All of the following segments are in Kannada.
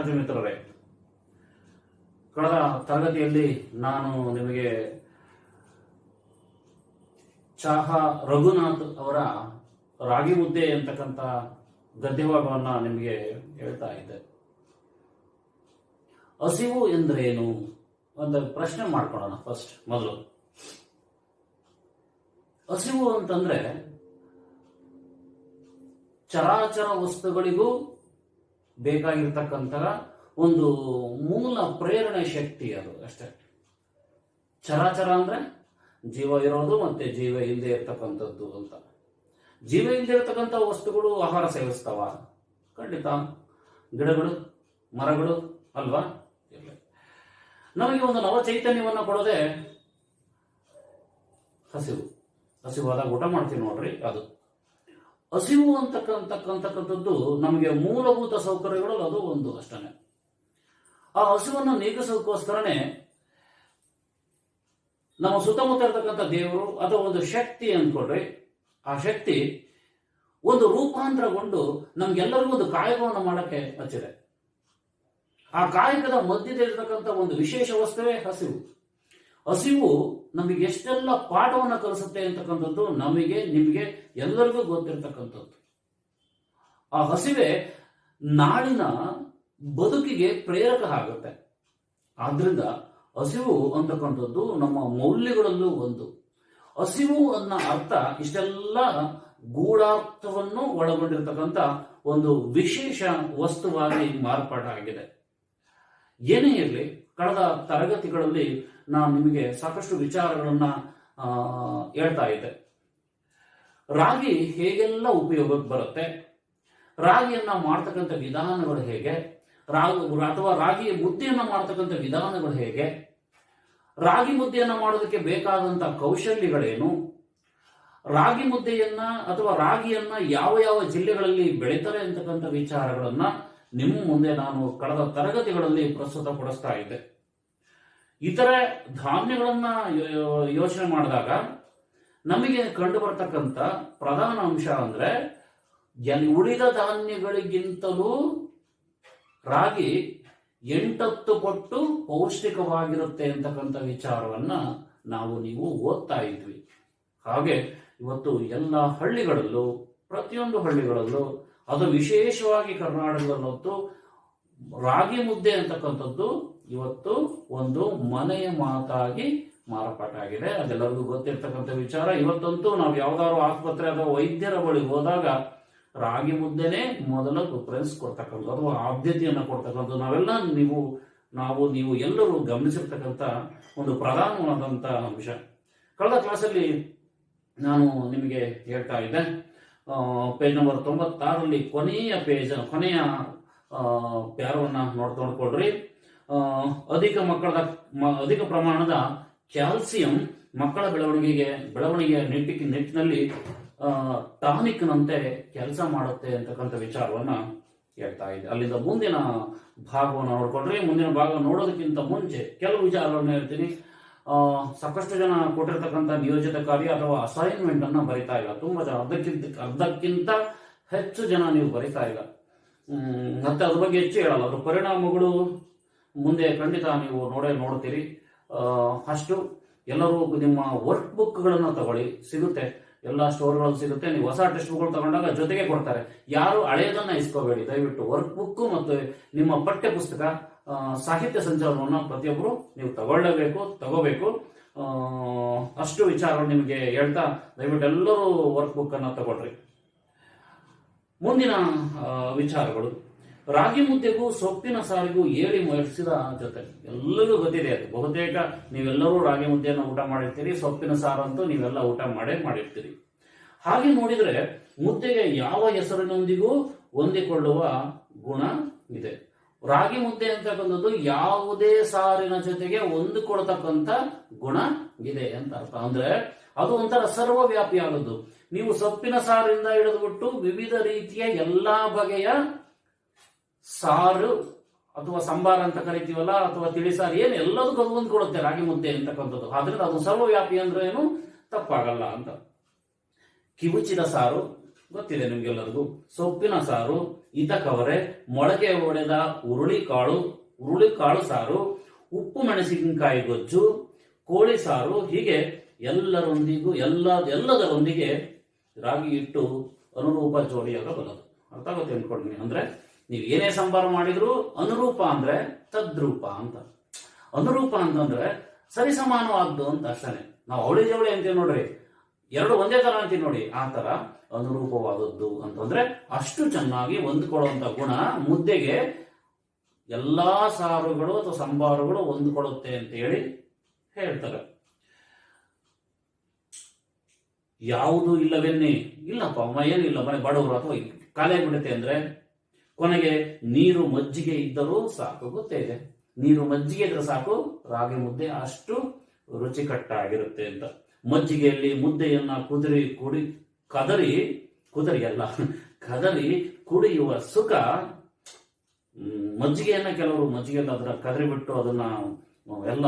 ವಿದ್ಯಾರ್ಥಿ ಮಿತ್ರರೇ, ಕಳೆದ ತರಗತಿಯಲ್ಲಿ ನಾನು ನಿಮಗೆ ಚಾಹಾ ರಘುನಾಥ್ ಅವರ ರಾಗಿ ಮುದ್ದೆ ಅಂತಕ್ಕಂಥ ಗದ್ಯಭಾಗವನ್ನ ನಿಮಗೆ ಹೇಳ್ತಾ ಇದ್ದೆ. ಹಸಿವು ಎಂದ್ರೇನು ಅಂತ ಪ್ರಶ್ನೆ ಮಾಡ್ಕೊಳ್ಳೋಣ. ಫಸ್ಟ್ ಮೊದಲು ಹಸಿವು ಅಂತಂದ್ರೆ ಚರಾಚರ ವಸ್ತುಗಳಿಗೂ ಬೇಕಾಗಿರ್ತಕ್ಕಂತಹ ಒಂದು ಮೂಲ ಪ್ರೇರಣೆ ಶಕ್ತಿ, ಅದು ಅಷ್ಟೇ. ಚರಾಚರ ಅಂದ್ರೆ ಜೀವ ಇರೋದು ಮತ್ತೆ ಜೀವ ಇಲ್ಲದೆ ಇರ್ತಕ್ಕಂಥದ್ದು ಅಂತ. ಜೀವ ಇಲ್ಲದೆ ಇರ್ತಕ್ಕಂಥ ವಸ್ತುಗಳು ಆಹಾರ ಸೇವಿಸ್ತಾವ? ಖಂಡಿತ. ಗಿಡಗಳು, ಮರಗಳು ಅಲ್ವಾ? ಇಲ್ಲ. ನಮಗೆ ಒಂದು ನವ ಚೈತನ್ಯವನ್ನು ಕೊಡೋದೆ ಹಸಿವು. ಹಸಿವಾದಾಗ ಊಟ ಮಾಡ್ತೀವಿ ನೋಡ್ರಿ, ಅದು ಹಸಿವು ಅಂತಕ್ಕಂಥದ್ದು ನಮಗೆ ಮೂಲಭೂತ ಸೌಕರ್ಯಗಳು ಅದು ಒಂದು ಅಷ್ಟೇ. ಆ ಹಸಿವನ್ನು ನೀಗಿಸೋಕ್ಕೋಸ್ಕರನೇ ನಮ್ಮ ಸುತ್ತಮುತ್ತ ಇರತಕ್ಕಂಥ ದೇವರು ಅಥವಾ ಒಂದು ಶಕ್ತಿ ಅಂದ್ಕೊಡ್ರಿ, ಆ ಶಕ್ತಿ ಒಂದು ರೂಪಾಂತರಗೊಂಡು ನಮ್ಗೆಲ್ಲರಿಗೂ ಒಂದು ಕಾಯಕವನ್ನು ಮಾಡಕ್ಕೆ ಹಚ್ಚಿದೆ. ಆ ಕಾಯಕದ ಮಧ್ಯದಲ್ಲಿರ್ತಕ್ಕಂಥ ಒಂದು ವಿಶೇಷ ವಸ್ತುವೇ ಹಸಿವು. ಹಸಿವು ನಮಗೆ ಎಷ್ಟೆಲ್ಲ ಪಾಠವನ್ನು ಕಲಿಸುತ್ತೆ ಅಂತಕ್ಕಂಥದ್ದು ನಮಗೆ, ನಿಮಗೆ ಎಲ್ಲರಿಗೂ ಗೊತ್ತಿರ್ತಕ್ಕಂಥದ್ದು. ಆ ಹಸಿವೆ ನಾಳಿನ ಬದುಕಿಗೆ ಪ್ರೇರಕ ಆಗುತ್ತೆ. ಆದ್ರಿಂದ ಹಸಿವು ಅಂತಕ್ಕಂಥದ್ದು ನಮ್ಮ ಮೌಲ್ಯಗಳಲ್ಲೂ ಒಂದು. ಹಸಿವು ಅನ್ನೋ ಅರ್ಥ ಇಷ್ಟೆಲ್ಲ ಗೂಢಾರ್ಥವನ್ನು ಒಳಗೊಂಡಿರ್ತಕ್ಕಂಥ ಒಂದು ವಿಶೇಷ ವಸ್ತುವಾಗಿ ಮಾರ್ಪಾಟಾಗಿದೆ. ಏನೇ ಇರಲಿ, ಕಳೆದ ತರಗತಿಗಳಲ್ಲಿ ನಾನು ನಿಮಗೆ ಸಾಕಷ್ಟು ವಿಚಾರಗಳನ್ನ ಹೇಳ್ತಾ ಇದ್ದೆ. ರಾಗಿ ಹೇಗೆಲ್ಲ ಉಪಯೋಗಕ್ಕೆ ಬರುತ್ತೆ, ರಾಗಿಯನ್ನ ಮಾಡ್ತಕ್ಕಂಥ ವಿಧಾನಗಳು ಹೇಗೆ, ಅಥವಾ ರಾಗಿ ಮುದ್ದೆಯನ್ನ ಮಾಡ್ತಕ್ಕಂಥ ವಿಧಾನಗಳು ಹೇಗೆ, ರಾಗಿ ಮುದ್ದೆಯನ್ನ ಮಾಡೋದಕ್ಕೆ ಬೇಕಾದಂತ ಕೌಶಲ್ಯಗಳೇನು, ರಾಗಿ ಮುದ್ದೆಯನ್ನ ಅಥವಾ ರಾಗಿಯನ್ನ ಯಾವ ಯಾವ ಜಿಲ್ಲೆಗಳಲ್ಲಿ ಬೆಳೀತಾರೆ ಅಂತಕ್ಕಂಥ ವಿಚಾರಗಳನ್ನ ನಿಮ್ಮ ಮುಂದೆ ನಾನು ಕಳೆದ ತರಗತಿಗಳಲ್ಲಿ ಪ್ರಸ್ತುತಪಡಿಸ್ತಾ ಇದ್ದೆ. ಇತರೆ ಧಾನ್ಯಗಳನ್ನ ಯೋಚನೆ ಮಾಡಿದಾಗ ನಮಗೆ ಕಂಡು ಬರ್ತಕ್ಕಂಥ ಪ್ರಧಾನ ಅಂಶ ಅಂದ್ರೆ ಉಳಿದ ಧಾನ್ಯಗಳಿಗಿಂತಲೂ ರಾಗಿ 8 ಪಟ್ಟು ಪೌಷ್ಟಿಕವಾಗಿರುತ್ತೆ ಅಂತಕ್ಕಂಥ ವಿಚಾರವನ್ನ ನೀವು ಓದ್ತಾ ಇದ್ವಿ. ಹಾಗೆ ಇವತ್ತು ಎಲ್ಲ ಹಳ್ಳಿಗಳಲ್ಲೂ, ಪ್ರತಿಯೊಂದು ಹಳ್ಳಿಗಳಲ್ಲೂ, ಅದು ವಿಶೇಷವಾಗಿ ಕರ್ನಾಟಕದಲ್ಲಂತೂ ರಾಗಿ ಮುದ್ದೆ ಅಂತಕ್ಕಂಥದ್ದು ಇವತ್ತು ಒಂದು ಮನೆಯ ಮಾತಾಗಿ ಮಾರ್ಪಾಟ ಆಗಿದೆ. ಅದೆಲ್ಲರಿಗೂ ಗೊತ್ತಿರ್ತಕ್ಕಂಥ ವಿಚಾರ. ಇವತ್ತಂತೂ ನಾವು ಯಾವ್ದಾದ್ರು ಆಸ್ಪತ್ರೆ ಅಥವಾ ವೈದ್ಯರ ಬಳಿ ಹೋದಾಗ ರಾಗಿ ಮುದ್ದೆನೇ ಮೊದಲ ಪ್ರಿಫರೆನ್ಸ್ ಕೊಡ್ತಕ್ಕಂಥದ್ದು ಅಥವಾ ಆದ್ಯತೆಯನ್ನು ಕೊಡ್ತಕ್ಕಂಥದ್ದು ನಾವೆಲ್ಲ ನೀವು ಎಲ್ಲರೂ ಗಮನಿಸಿರ್ತಕ್ಕಂಥ ಒಂದು ಪ್ರಧಾನವಾದಂಥ ಅಂಶ. ಕಳೆದ ಕ್ಲಾಸಲ್ಲಿ ನಾನು ನಿಮಗೆ ಹೇಳ್ತಾ ಇದ್ದೆ, ಪೇಜ್ ನಂಬರ್ 96ರಲ್ಲಿ ಕೊನೆಯ ಪ್ಯಾರವನ್ನ ನೋಡ್ಕೊಳ್ರಿ. ಅಧಿಕ ಪ್ರಮಾಣದ ಕ್ಯಾಲ್ಸಿಯಂ ಮಕ್ಕಳ ಬೆಳವಣಿಗೆಯ ನಿಟ್ಟಿನಲ್ಲಿ ಟಾನಿಕ್ನಂತೆ ಕೆಲಸ ಮಾಡುತ್ತೆ ಅಂತಕ್ಕಂಥ ವಿಚಾರವನ್ನ ಹೇಳ್ತಾ ಇದೆ. ಅಲ್ಲಿಂದ ಮುಂದಿನ ಭಾಗವನ್ನು ನೋಡ್ಕೊಂಡ್ರೆ, ಮುಂದಿನ ಭಾಗ ನೋಡೋದಕ್ಕಿಂತ ಮುಂಚೆ ಕೆಲವು ವಿಚಾರಗಳನ್ನು ಹೇಳ್ತೀನಿ. ಸಾಕಷ್ಟು ಜನ ಕೊಟ್ಟಿರ್ತಕ್ಕಂಥ ನಿಯೋಜಿತ ಕಾರ್ಯ ಅಥವಾ ಅಸೈನ್ಮೆಂಟ್ ಅನ್ನ ಬರಿತಾ ಇಲ್ಲ. ತುಂಬಾ ಜನ ಅರ್ಧಕ್ಕಿಂತ ಹೆಚ್ಚು ಜನ ನೀವು ಬರಿತಾ ಇಲ್ಲ. ಮತ್ತೆ ಅದ್ರ ಬಗ್ಗೆ ಹೆಚ್ಚು ಹೇಳಲ್ಲ. ಅದ್ರ ಪರಿಣಾಮಗಳು ಮುಂದೆ ಖಂಡಿತ ನೀವು ನೋಡ್ತೀರಿ. ಅಷ್ಟು ಎಲ್ಲರೂ ನಿಮ್ಮ ವರ್ಕ್ ಬುಕ್ಗಳನ್ನು ತಗೊಳ್ಳಿ, ಸಿಗುತ್ತೆ, ಎಲ್ಲ ಸ್ಟೋರ್ಗಳಲ್ಲಿ ಸಿಗುತ್ತೆ. ನೀವು ಹೊಸ ಟೆಕ್ಸ್ಟ್ ಬುಕ್ಗಳು ತಗೊಂಡಾಗ ಜೊತೆಗೆ ಕೊಡ್ತಾರೆ. ಯಾರು ಹಳೆಯದನ್ನ ಇಸ್ಕೋಬೇಡಿ ದಯವಿಟ್ಟು. ವರ್ಕ್ ಬುಕ್ ಮತ್ತು ನಿಮ್ಮ ಪಠ್ಯ ಪುಸ್ತಕ, ಸಾಹಿತ್ಯ ಸಂಚಲನವನ್ನು ಪ್ರತಿಯೊಬ್ಬರು ನೀವು ತಗೋಬೇಕು. ಅಷ್ಟು ವಿಚಾರಗಳು ನಿಮಗೆ ಹೇಳ್ತಾ ದಯವಿಟ್ಟು ಎಲ್ಲರೂ ವರ್ಕ್ ಬುಕ್ ಅನ್ನ ತಗೊಳ್ರಿ. ಮುಂದಿನ ವಿಚಾರಗಳು, ರಾಗಿ ಮುದ್ದೆಗೂ ಸೊಪ್ಪಿನ ಸಾರಿಗೂ ಏಳಿ ಮಾಡಿಸಿದ ಜೊತೆ. ಎಲ್ಲರಿಗೂ ಗೊತ್ತಿದೆ ಅದು. ಬಹುತೇಕ ನೀವೆಲ್ಲರೂ ರಾಗಿ ಮುದ್ದೆಯನ್ನು ಊಟ ಮಾಡಿರ್ತೀರಿ, ಸೊಪ್ಪಿನ ಸಾರಂತೂ ನೀವೆಲ್ಲ ಊಟ ಮಾಡಿರ್ತೀರಿ. ಹಾಗೆ ನೋಡಿದ್ರೆ ಮುದ್ದೆಗೆ ಯಾವ ಹೆಸರಿನೊಂದಿಗೂ ಹೊಂದಿಕೊಳ್ಳುವ ಗುಣ ಇದೆ. ರಾಗಿ ಮುದ್ದೆ ಅಂತಕ್ಕಂಥದ್ದು ಯಾವುದೇ ಸಾರಿನ ಜೊತೆಗೆ ಹೊಂದಿಕೊಳ್ತಕ್ಕಂಥ ಗುಣ ಇದೆ ಅಂತ ಅರ್ಥ. ಅಂದ್ರೆ ಅದು ಒಂಥರ ಸರ್ವವ್ಯಾಪಿ ಆಗೋದು. ನೀವು ಸೊಪ್ಪಿನ ಸಾರಿಂದ ಹಿಡಿದುಬಿಟ್ಟು ವಿವಿಧ ರೀತಿಯ ಎಲ್ಲಾ ಬಗೆಯ ಸಾರು ಅಥವಾ ಸಂಬಾರ ಅಂತ ಕರಿತೀವಲ್ಲ, ಅಥವಾ ತಿಳಿಸಾರು, ಏನು ಎಲ್ಲದಕ್ಕೂ ಅದು ಹೊಂದ್ಕೊಡುತ್ತೆ ರಾಗಿ ಮುದ್ದೆ ಅಂತಕ್ಕಂಥದ್ದು. ಆದ್ರಿಂದ ಅದು ಸರ್ವವ್ಯಾಪಿ ಅಂದ್ರೆ ಏನು ತಪ್ಪಾಗಲ್ಲ ಅಂತ. ಕಿವುಚಿದ ಸಾರು ಗೊತ್ತಿದೆ ನಿಮ್ಗೆಲ್ಲರಿಗೂ. ಸೊಪ್ಪಿನ ಸಾರು, ಇತಕವರೆ, ಮೊಳಕೆ ಒಡೆದ ಹುರುಳಿಕಾಳು ಸಾರು, ಉಪ್ಪು ಮೆಣಸಿನಕಾಯಿ ಗೊಜ್ಜು, ಕೋಳಿ ಸಾರು, ಹೀಗೆ ಎಲ್ಲದರೊಂದಿಗೆ ರಾಗಿ ಹಿಟ್ಟು ಅನುರೂಪ ಜೋಡಿಯಾಗಬಲ್ಲದು. ಅರ್ಥ ಆಗುತ್ತೆ ಅನ್ಕೊಳ್ತೀನಿ. ಅಂದ್ರೆ ನೀವು ಏನೇ ಸಂಬಾರ ಮಾಡಿದ್ರು ಅನುರೂಪ ಅಂದ್ರೆ ತದ್ರೂಪ ಅಂತ. ಅನುರೂಪ ಅಂತಂದ್ರೆ ಸರಿಸಮಾನವಾದ್ದು ಅಂತ ಅಷ್ಟೇ. ನಾವು ಅವಳಿ ಜವಳಿ ಅಂತೀವಿ ನೋಡ್ರಿ, ಎರಡು ಒಂದೇ ತರ ಅಂತೀವಿ ನೋಡಿ, ಆ ತರ ಅನುರೂಪವಾದದ್ದು ಅಂತಂದ್ರೆ ಅಷ್ಟು ಚೆನ್ನಾಗಿ ಹೊಂದ್ಕೊಳ್ಳುವಂತ ಗುಣ ಮುದ್ದೆಗೆ ಎಲ್ಲಾ ಸಾರುಗಳು ಅಥವಾ ಸಂಬಾರುಗಳು ಹೊಂದ್ಕೊಳ್ಳುತ್ತೆ ಅಂತ ಹೇಳಿ ಹೇಳ್ತಾರೆ. ಯಾವುದು ಇಲ್ಲವೆನ್ನಿ, ಇಲ್ಲಪ್ಪ ಏನಿಲ್ಲ ಮನೆ ಬಡವರು ಅಥವಾ ಖಾಲಿ ಆಗ್ಬಿಡುತ್ತೆ ಅಂದ್ರೆ ಕೊನೆಗೆ ನೀರು ಮಜ್ಜಿಗೆ ಇದ್ದರೂ ಸಾಕು. ಗೊತ್ತೇ ಇದೆ, ನೀರು ಮಜ್ಜಿಗೆ ಇದ್ರೆ ಸಾಕು ರಾಗಿ ಮುದ್ದೆ ಅಷ್ಟು ರುಚಿಕಟ್ಟಾಗಿರುತ್ತೆ ಅಂತ. ಮಜ್ಜಿಗೆಯಲ್ಲಿ ಮುದ್ದೆಯನ್ನ ಕದರಿ ಕುಡಿಯುವ ಸುಖ. ಮಜ್ಜಿಗೆಯನ್ನ ಕೆಲವರು ಅದನ್ನ ಕದರಿ ಬಿಟ್ಟು ಅದನ್ನ ಎಲ್ಲ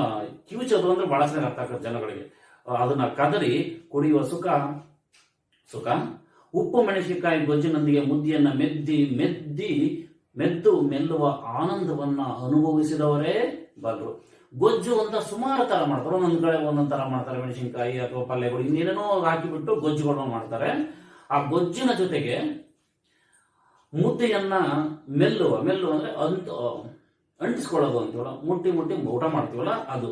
ಕಿವುಚೋದು ಅಂದ್ರೆ ಬಹಳ ಸರಿ ಅರ್ಥ ಆಗತ್ತೆ ಜನಗಳಿಗೆ. ಅದನ್ನ ಕದರಿ ಕುಡಿಯುವ ಸುಖ. ಉಪ್ಪು ಮೆಣಸಿನಕಾಯಿ ಗೊಜ್ಜಿನೊಂದಿಗೆ ಮುದ್ದೆಯನ್ನ ಮೆದ್ದು ಮೆಲ್ಲುವ ಆನಂದವನ್ನ ಅನುಭವಿಸಿದವರೇ ಬಲ್ರು. ಗೊಜ್ಜು ಅಂತ ಸುಮಾರು ತರ ಮಾಡ್ತಾರೆ, ಒಂದೊಂದ್ ಕಡೆ ಒಂದೊಂದ್ ತರ ಮಾಡ್ತಾರೆ. ಮೆಣಸಿನಕಾಯಿ ಅಥವಾ ಪಲ್ಯಗಳು ಇನ್ನೇನೇನೋ ಹಾಕಿಬಿಟ್ಟು ಗೊಜ್ಜುಗಳನ್ನು ಮಾಡ್ತಾರೆ. ಆ ಗೊಜ್ಜಿನ ಜೊತೆಗೆ ಮುದ್ದೆಯನ್ನ ಮೆಲ್ಲು ಅಂದ್ರೆ ಅಂಟಿಸ್ಕೊಳ್ಳೋದು ಅಂತೀವಲ್ಲ, ಮುಟ್ಟಿ ಊಟ ಮಾಡ್ತೀವಲ್ಲ, ಅದು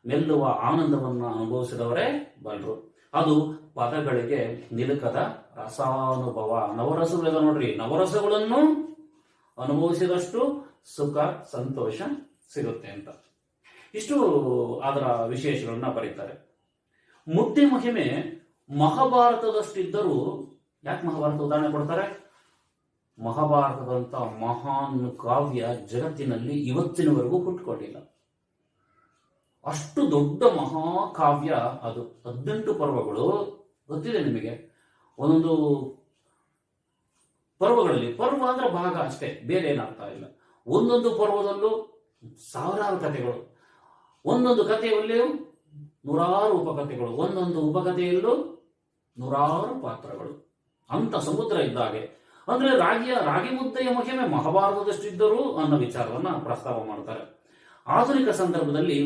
ಮೆಲ್ಲುವ ಆನಂದವನ್ನ ಅನುಭವಿಸಿದವರೇ ಬಲ್ರು. ಅದು ಪದಗಳಿಗೆ ನಿಲುಕದ ರಸಾನುಭವ. ನವರಸಗಳಿದೆ ನೋಡ್ರಿ, ನವರಸಗಳನ್ನು ಅನುಭವಿಸಿದಷ್ಟು ಸುಖ ಸಂತೋಷ ಸಿಗುತ್ತೆ ಅಂತ. ಇಷ್ಟು ಅದರ ವಿಶೇಷಗಳನ್ನ ಬರೀತಾರೆ. ಮುದ್ದೆ ಮಹಿಮೆ ಮಹಾಭಾರತದಷ್ಟಿದ್ದರೂ, ಯಾಕೆ ಮಹಾಭಾರತ ಉದಾಹರಣೆ ಕೊಡ್ತಾರೆ? ಮಹಾಭಾರತದಂತ ಮಹಾನ್ ಕಾವ್ಯ ಜಗತ್ತಿನಲ್ಲಿ ಇವತ್ತಿನವರೆಗೂ ಹುಟ್ಟುಕೊಂಡಿಲ್ಲ. ಅಷ್ಟು ದೊಡ್ಡ ಮಹಾಕಾವ್ಯ ಅದು. 18 ಪರ್ವಗಳು ಗೊತ್ತಿದೆ ನಿಮಗೆ. ಒಂದೊಂದು ಪರ್ವಗಳಲ್ಲಿ, ಪರ್ವ ಅಂದ್ರೆ ಭಾಗ ಅಷ್ಟೇ, ಬೇರೆ ಏನಾಗ್ತಾ ಇಲ್ಲ. ಒಂದೊಂದು ಪರ್ವದಲ್ಲೂ ಸಾವಿರಾರು ಕಥೆಗಳು, ಒಂದೊಂದು ಕಥೆಯಲ್ಲಿಯೂ ನೂರಾರು ಉಪಕಥೆಗಳು, ಒಂದೊಂದು ಉಪಕಥೆಯಲ್ಲೂ ನೂರಾರು ಪಾತ್ರಗಳು. ಅಂತ ಸಮುದ್ರ ಇದ್ದಾಗೆ. ಅಂದ್ರೆ ರಾಗಿ ಮುದ್ದೆಯ ಮಹಿಮೆ ಮಹಾಭಾರತದಷ್ಟಿದ್ದರೂ ಅನ್ನೋ ವಿಚಾರವನ್ನ ಪ್ರಸ್ತಾವ ಮಾಡ್ತಾರೆ. ಆಧುನಿಕ ಸಂದರ್ಭದಲ್ಲಿ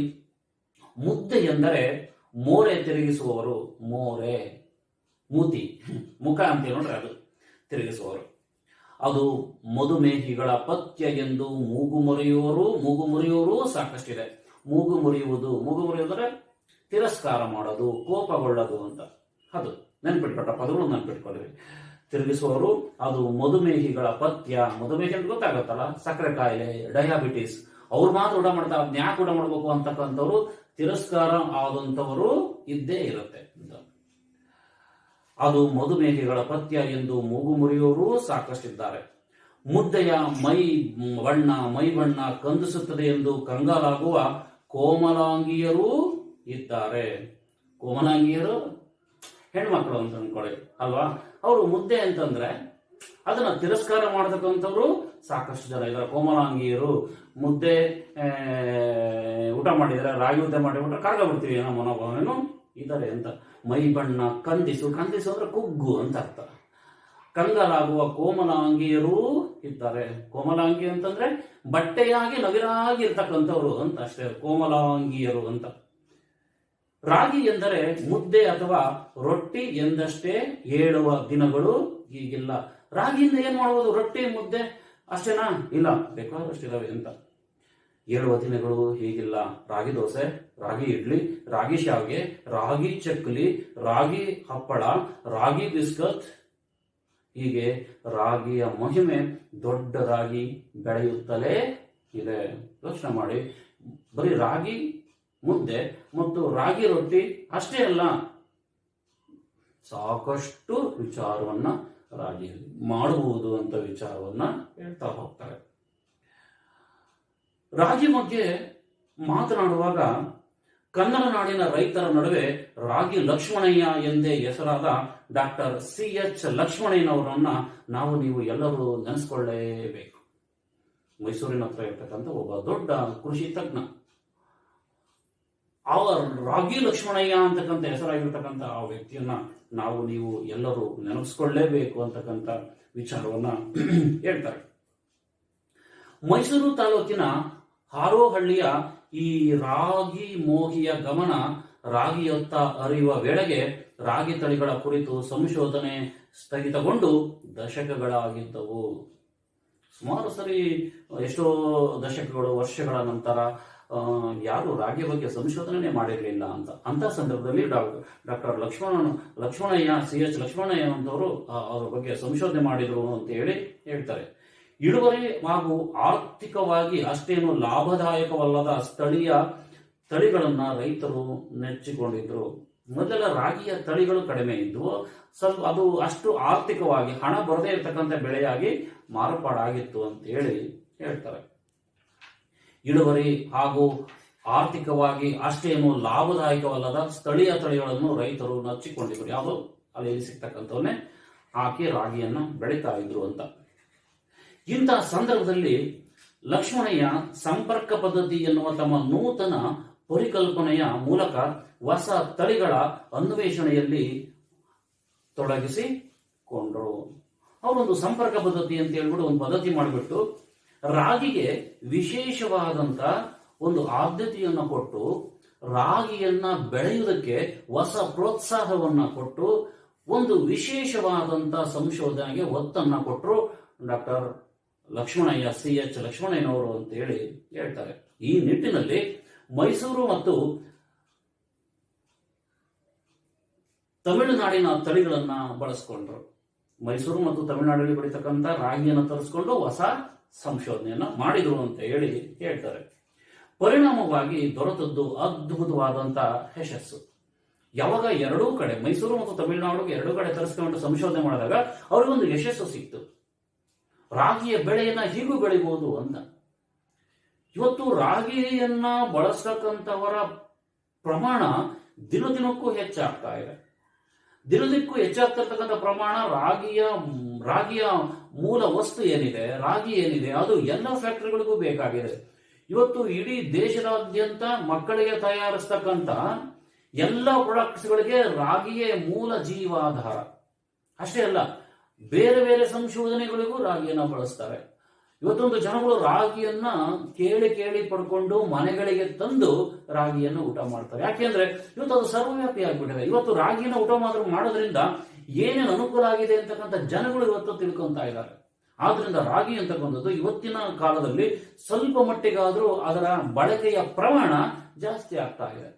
ಮುದ್ದೆ ಎಂದರೆ ಮೋರೆ ತಿರುಗಿಸುವವರು, ಮೂತಿ ಮುಖ ಅಂತ ನೋಡ್ರೆ ಅದು ತಿರುಗಿಸುವವರು. ಅದು ಮಧುಮೇಹಿಗಳ ಪಥ್ಯ ಎಂದು ಮೂಗು ಮುರಿಯುವವರು ಸಾಕಷ್ಟಿದೆ. ಮೂಗು ಮುರಿಯುವುದಂದ್ರೆ ತಿರಸ್ಕಾರ ಮಾಡೋದು, ಕೋಪಗೊಳ್ಳೋದು ಅಂತ. ಅದು ನೆನ್ಪಿಟ್ಕೊಟ್ಟ ಪದಗಳು ನೆನ್ಪಿಟ್ಕೊಳ್ರಿ. ತಿರುಗಿಸುವವರು ಅದು ಮಧುಮೇಹಿಗಳ ಪಥ್ಯ. ಮಧುಮೇಹ ಅಂತ ಗೊತ್ತಾಗತ್ತಲ್ಲ, ಸಕ್ಕರೆ ಕಾಯಿಲೆ, ಡಯಾಬಿಟಿಸ್, ಅವ್ರು ಮಾತ್ರ ಊಟ ಮಾಡ್ತಾರೆ. ಅದನ್ನ ಯಾಕೆ ಊಟ ಮಾಡ್ಬೇಕು ಅಂತಕ್ಕಂಥವ್ರು, ತಿರಸ್ಕಾರ ಆದಂಥವರು ಇದ್ದೇ ಇರುತ್ತೆ. ಅದು ಮಧುಮೇಹಿಗಳ ಪಥ್ಯ ಎಂದು ಮೂಗು ಮುರಿಯುವವರು ಸಾಕಷ್ಟಿದ್ದಾರೆ. ಮುದ್ದೆಯ ಮೈ ಬಣ್ಣ ಕಂದಿಸುತ್ತದೆ ಎಂದು ಕಂಗಾಲಾಗುವ ಕೋಮಲಾಂಗಿಯರೂ ಇದ್ದಾರೆ. ಕೋಮಲಾಂಗಿಯರು ಹೆಣ್ಮಕ್ಳು ಅಂತ ಅನ್ಕೊಳ್ಳಿ ಅಲ್ವಾ. ಅವರು ಮುದ್ದೆ ಅಂತಂದ್ರೆ ಅದನ್ನ ತಿರಸ್ಕಾರ ಮಾಡತಕ್ಕಂಥವ್ರು ಸಾಕಷ್ಟು ಜನ ಇದ್ದಾರೆ. ಕೋಮಲಾಂಗಿಯರು ಮುದ್ದೆ ಊಟ ಮಾಡಿದ್ರೆ, ರಾಗಿ ಮುದ್ದೆ ಮಾಡಿಬಿಟ್ರೆ ಕರಗ ಬಿಡ್ತೀವಿ ಏನೋ ಮನೋಭಾವನೇನು ಇದ್ದಾರೆ ಅಂತ. ಮೈ ಬಣ್ಣ ಕಂದಿಸು ಅಂದ್ರೆ ಕುಗ್ಗು ಅಂತ ಅರ್ಥ. ಕಂಗಾಲಾಗುವ ಕೋಮಲಾಂಗಿಯರೂ ಇದ್ದಾರೆ. ಕೋಮಲಾಂಗಿ ಅಂತಂದ್ರೆ ಬಟ್ಟೆಯಾಗಿ ನವಿರಾಗಿ ಇರ್ತಕ್ಕಂಥವ್ರು ಅಂತ ಅಷ್ಟೇ, ಕೋಮಲಾಂಗಿಯರು ಅಂತ. ರಾಗಿ ಎಂದರೆ ಮುದ್ದೆ ಅಥವಾ ರೊಟ್ಟಿ ಎಂದಷ್ಟೇ ಹೇಳುವ ದಿನಗಳು ಈಗಿಲ್ಲ. ರಾಗಿಯಿಂದ ಏನ್ ಮಾಡಬಹುದು? ರೊಟ್ಟಿ ಮುದ್ದೆ ಅಷ್ಟೇನಾ? ಇಲ್ಲ, ಬೇಕಾದಷ್ಟಿದಾವೆ ಅಂತ. ಹೇಳುವ ದಿನಗಳು ಹೀಗಿಲ್ಲ. ರಾಗಿ ದೋಸೆ, ರಾಗಿ ಇಡ್ಲಿ, ರಾಗಿ ಶಾವಿಗೆ, ರಾಗಿ ಚಕ್ಕಲಿ, ರಾಗಿ ಹಪ್ಪಳ, ರಾಗಿ ಬಿಸ್ಕತ್, ಹೀಗೆ ರಾಗಿಯ ಮಹಿಮೆ ದೊಡ್ಡದಾಗಿ ಬೆಳೆಯುತ್ತಲೇ ಇದೆ. ಯೋಚನೆ ಮಾಡಿ, ಬರೀ ರಾಗಿ ಮುದ್ದೆ ಮತ್ತು ರಾಗಿ ರೊಟ್ಟಿ ಅಷ್ಟೇ ಅಲ್ಲ, ಸಾಕಷ್ಟು ವಿಚಾರವನ್ನ ರಾಗಿಯಲ್ಲಿ ಮಾಡುವುದು ಅಂತ ವಿಚಾರವನ್ನ ಹೇಳ್ತಾ ಹೋಗ್ತಾರೆ. ರಾಗಿ ಬಗ್ಗೆ ಮಾತನಾಡುವಾಗ ಕನ್ನಡ ನಾಡಿನ ರೈತರ ನಡುವೆ ರಾಗಿ ಲಕ್ಷ್ಮಣಯ್ಯ ಎಂದೇ ಹೆಸರಾದ ಡಾಕ್ಟರ್ CH ಲಕ್ಷ್ಮಣಯ್ಯನವರನ್ನ ನೀವು ಎಲ್ಲರೂ ನೆನೆಸ್ಕೊಳ್ಳೇಬೇಕು. ಮೈಸೂರಿನ ಹತ್ರ ಇರ್ತಕ್ಕಂಥ ಒಬ್ಬ ದೊಡ್ಡ ಕೃಷಿ ತಜ್ಞ. ಆ ರಾಗಿ ಲಕ್ಷ್ಮಣಯ್ಯ ಅಂತಕ್ಕಂಥ ಹೆಸರಾಗಿರ್ತಕ್ಕಂಥ ಆ ವ್ಯಕ್ತಿಯನ್ನ ನೀವು ಎಲ್ಲರೂ ನೆನಪಿಸ್ಕೊಳ್ಳೇಬೇಕು ಅಂತಕ್ಕಂಥ ವಿಚಾರವನ್ನ ಹೇಳ್ತಾರೆ. ಮೈಸೂರು ತಾಲೂಕಿನ ಹಾರೋಹಳ್ಳಿಯ ಈ ರಾಗಿ ಮೋಹಿಯ ಗಮನ ರಾಗಿಯತ್ತ ಹರಿಯುವ ವೇಳೆಗೆ ರಾಗಿ ತಳಿಗಳ ಕುರಿತು ಸಂಶೋಧನೆ ಸ್ಥಗಿತಗೊಂಡು ದಶಕಗಳಾಗಿದ್ದವು. ಸುಮಾರು ಸರಿ ಎಷ್ಟೋ ದಶಕಗಳು ವರ್ಷಗಳ ನಂತರ ಯಾರು ರಾಗಿ ಬಗ್ಗೆ ಸಂಶೋಧನೆ ಮಾಡಿರಲಿಲ್ಲ ಅಂತ ಸಂದರ್ಭದಲ್ಲಿ ಡಾಕ್ಟರ್ ಲಕ್ಷ್ಮಣಯ್ಯ CH ಲಕ್ಷ್ಮಣಯ್ಯ ಅಂತವರು ಅವರ ಬಗ್ಗೆ ಸಂಶೋಧನೆ ಮಾಡಿದ್ರು ಅಂತ ಹೇಳ್ತಾರೆ. ಇಳುವರಿ ಹಾಗೂ ಆರ್ಥಿಕವಾಗಿ ಅಷ್ಟೇನು ಲಾಭದಾಯಕವಲ್ಲದ ಸ್ಥಳೀಯ ತಳಿಗಳನ್ನ ರೈತರು ನೆಚ್ಚಿಕೊಂಡಿದ್ರು. ಮೊದಲ ರಾಗಿಯ ತಳಿಗಳು ಕಡಿಮೆ ಇದ್ವು, ಸ್ವಲ್ಪ ಅದು ಅಷ್ಟು ಆರ್ಥಿಕವಾಗಿ ಹಣ ಬರದೇ ಇರತಕ್ಕಂಥ ಬೆಳೆಯಾಗಿ ಮಾರ್ಪಾಡಾಗಿತ್ತು ಅಂತ ಹೇಳ್ತಾರೆ. ಇಳುವರಿ ಹಾಗೂ ಆರ್ಥಿಕವಾಗಿ ಅಷ್ಟೇನು ಲಾಭದಾಯಕವಲ್ಲದ ಸ್ಥಳೀಯ ತಳಿಗಳನ್ನು ರೈತರು ನೆಚ್ಚಿಕೊಂಡಿದ್ರು. ಯಾವುದು ಅಲ್ಲಿ ಸಿಗ್ತಕ್ಕಂಥವನ್ನೇ ಹಾಕಿ ರಾಗಿಯನ್ನ ಬೆಳೀತಾ ಇದ್ರು ಅಂತ. ಇಂಥ ಸಂದರ್ಭದಲ್ಲಿ ಲಕ್ಷ್ಮಣಯ್ಯ ಸಂಪರ್ಕ ಪದ್ಧತಿ ಎನ್ನುವ ತಮ್ಮ ನೂತನ ಪರಿಕಲ್ಪನೆಯ ಮೂಲಕ ಹೊಸ ತಳಿಗಳ ಅನ್ವೇಷಣೆಯಲ್ಲಿ ತೊಡಗಿಸಿಕೊಂಡರು. ಅವರೊಂದು ಸಂಪರ್ಕ ಪದ್ಧತಿ ಅಂತ ಹೇಳ್ಬಿಟ್ಟು ಒಂದು ಪದ್ಧತಿ ಮಾಡಿಬಿಟ್ಟು ರಾಗಿಗೆ ವಿಶೇಷವಾದಂತ ಒಂದು ಆದ್ಯತೆಯನ್ನು ಕೊಟ್ಟು ರಾಗಿಯನ್ನ ಬೆಳೆಯುವುದಕ್ಕೆ ಹೊಸ ಪ್ರೋತ್ಸಾಹವನ್ನ ಕೊಟ್ಟು ಒಂದು ವಿಶೇಷವಾದಂತ ಸಂಶೋಧನೆಗೆ ಒತ್ತನ್ನ ಕೊಟ್ಟರು ಡಾಕ್ಟರ್ ಲಕ್ಷ್ಮಣಯ್ಯ CH ಲಕ್ಷ್ಮಣಯ್ಯನವರು ಅಂತ ಹೇಳ್ತಾರೆ. ಈ ನಿಟ್ಟಿನಲ್ಲಿ ಮೈಸೂರು ಮತ್ತು ತಮಿಳುನಾಡಿನ ತಳಿಗಳನ್ನ ಬಳಸ್ಕೊಂಡ್ರು. ಮೈಸೂರು ಮತ್ತು ತಮಿಳುನಾಡಲ್ಲಿ ಬೆಳೀತಕ್ಕಂಥ ರಾಗಿಯನ್ನು ತರಿಸ್ಕೊಂಡು ಹೊಸ ಸಂಶೋಧನೆಯನ್ನ ಮಾಡಿದ್ರು ಅಂತ ಹೇಳ್ತಾರೆ. ಪರಿಣಾಮವಾಗಿ ದೊರೆತದ್ದು ಅದ್ಭುತವಾದಂತಹ ಯಶಸ್ಸು. ಯಾವಾಗ ಎರಡೂ ಕಡೆ ಮೈಸೂರು ಮತ್ತು ತಮಿಳುನಾಡು ಎರಡೂ ಕಡೆ ತರಿಸ್ಕೊಂಡು ಸಂಶೋಧನೆ ಮಾಡಿದಾಗ ಅವ್ರಿಗೊಂದು ಯಶಸ್ಸು ಸಿಕ್ತು. ರಾಗಿಯ ಬೆಳೆಯನ್ನ ಹೀಗೂ ಬೆಳಿಬಹುದು ಅಂತ. ಇವತ್ತು ರಾಗಿಯನ್ನ ಬಳಸ್ತಕ್ಕಂಥವರ ಪ್ರಮಾಣ ದಿನದಿನಕ್ಕೂ ಹೆಚ್ಚಾಗ್ತಾ ಇದೆ. ದಿನದಿಕ್ಕೂ ಹೆಚ್ಚಾಗ್ತಿರ್ತಕ್ಕಂಥ ಪ್ರಮಾಣ ರಾಗಿಯ ಮೂಲ ವಸ್ತು ಏನಿದೆ, ರಾಗಿ ಏನಿದೆ, ಅದು ಎಲ್ಲ ಫ್ಯಾಕ್ಟರಿಗಳಿಗೂ ಬೇಕಾಗಿದೆ. ಇವತ್ತು ಇಡೀ ದೇಶದಾದ್ಯಂತ ಮಕ್ಕಳಿಗೆ ತಯಾರಿಸ್ತಕ್ಕಂಥ ಎಲ್ಲ ಪ್ರಾಡಕ್ಟ್ಸ್ಗಳಿಗೆ ರಾಗಿಯೇ ಮೂಲ ಜೀವಾಧಾರ. ಅಷ್ಟೇ ಅಲ್ಲ, ಬೇರೆ ಬೇರೆ ಸಂಶೋಧನೆಗಳಿಗೂ ರಾಗಿಯನ್ನ ಬಳಸ್ತಾರೆ. ಇವತ್ತೊಂದು ಜನಗಳು ರಾಗಿಯನ್ನ ಕೇಳಿ ಪಡ್ಕೊಂಡು ಮನೆಗಳಿಗೆ ತಂದು ರಾಗಿಯನ್ನು ಊಟ ಮಾಡ್ತಾರೆ. ಯಾಕೆಂದ್ರೆ ಇವತ್ತು ಅದು ಸರ್ವವ್ಯಾಪಿ ಆಗ್ಬಿಟ್ಟಿದೆ. ಇವತ್ತು ರಾಗಿಯನ್ನು ಊಟ ಮಾಡೋದ್ರಿಂದ ಏನೇನು ಅನುಕೂಲ ಆಗಿದೆ ಅಂತಕ್ಕಂಥ ಜನಗಳು ಇವತ್ತು ತಿಳ್ಕೊಂತಾ ಇದ್ದಾರೆ. ಆದ್ರಿಂದ ರಾಗಿ ಅಂತಕ್ಕಂಥದ್ದು ಇವತ್ತಿನ ಕಾಲದಲ್ಲಿ ಸ್ವಲ್ಪ ಮಟ್ಟಿಗಾದ್ರೂ ಅದರ ಬಳಕೆಯ ಪ್ರಮಾಣ ಜಾಸ್ತಿ ಆಗ್ತಾ ಇದೆ.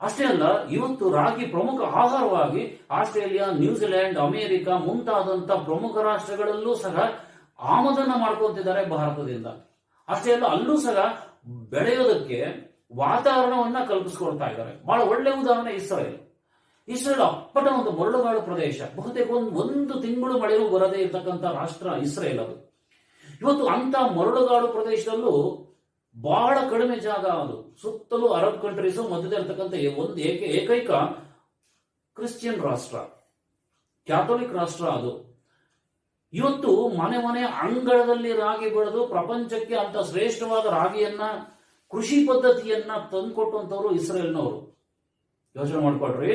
ಅಷ್ಟೇ ಅಲ್ಲ, ಇವತ್ತು ರಾಗಿ ಪ್ರಮುಖ ಆಹಾರವಾಗಿ ಆಸ್ಟ್ರೇಲಿಯಾ, ನ್ಯೂಜಿಲೆಂಡ್, ಅಮೆರಿಕ ಮುಂತಾದಂತ ಪ್ರಮುಖ ರಾಷ್ಟ್ರಗಳಲ್ಲೂ ಸಹ ಆಮದನ್ನ ಮಾಡ್ಕೊಂತಿದ್ದಾರೆ ಭಾರತದಿಂದ. ಅಷ್ಟೇ ಅಲ್ಲ, ಅಲ್ಲೂ ಸಹ ಬೆಳೆಯೋದಕ್ಕೆ ವಾತಾವರಣವನ್ನ ಕಲ್ಪಿಸ್ಕೊಳ್ತಾ ಇದ್ದಾರೆ. ಬಹಳ ಒಳ್ಳೆ ಉದಾಹರಣೆ ಇಸ್ರೇಲ್ ಅಪ್ಪಟ ಒಂದು ಮರಳುಗಾಡು ಪ್ರದೇಶ. ಬಹುತೇಕ ಒಂದು ತಿಂಗಳು ಮಳೆಯೂ ಬರದೇ ಇರತಕ್ಕಂಥ ರಾಷ್ಟ್ರ ಇಸ್ರೇಲ್. ಅದು ಇವತ್ತು ಅಂತ ಮರಳುಗಾಡು ಪ್ರದೇಶದಲ್ಲೂ ಬಹಳ ಕಡಿಮೆ ಜಾಗ. ಅದು ಸುತ್ತಲೂ ಅರಬ್ ಕಂಟ್ರೀಸ್ ಮಧ್ಯದಲ್ಲಿರ್ತಕ್ಕಂಥ ಒಂದು ಏಕೈಕ ಕ್ರಿಶ್ಚಿಯನ್ ರಾಷ್ಟ್ರ, ಕ್ಯಾಥೋಲಿಕ್ ರಾಷ್ಟ್ರ ಅದು. ಇವತ್ತು ಮನೆ ಅಂಗಳದಲ್ಲಿ ರಾಗಿ ಬೆಳೆದು ಪ್ರಪಂಚಕ್ಕೆ ಅಂತ ಶ್ರೇಷ್ಠವಾದ ರಾಗಿಯನ್ನ, ಕೃಷಿ ಪದ್ಧತಿಯನ್ನ ತಂದುಕೊಟ್ಟಂತವ್ರು ಇಸ್ರೇಲ್ನವರು. ಯೋಚನೆ ಮಾಡ್ಕೊಳ್ರಿ.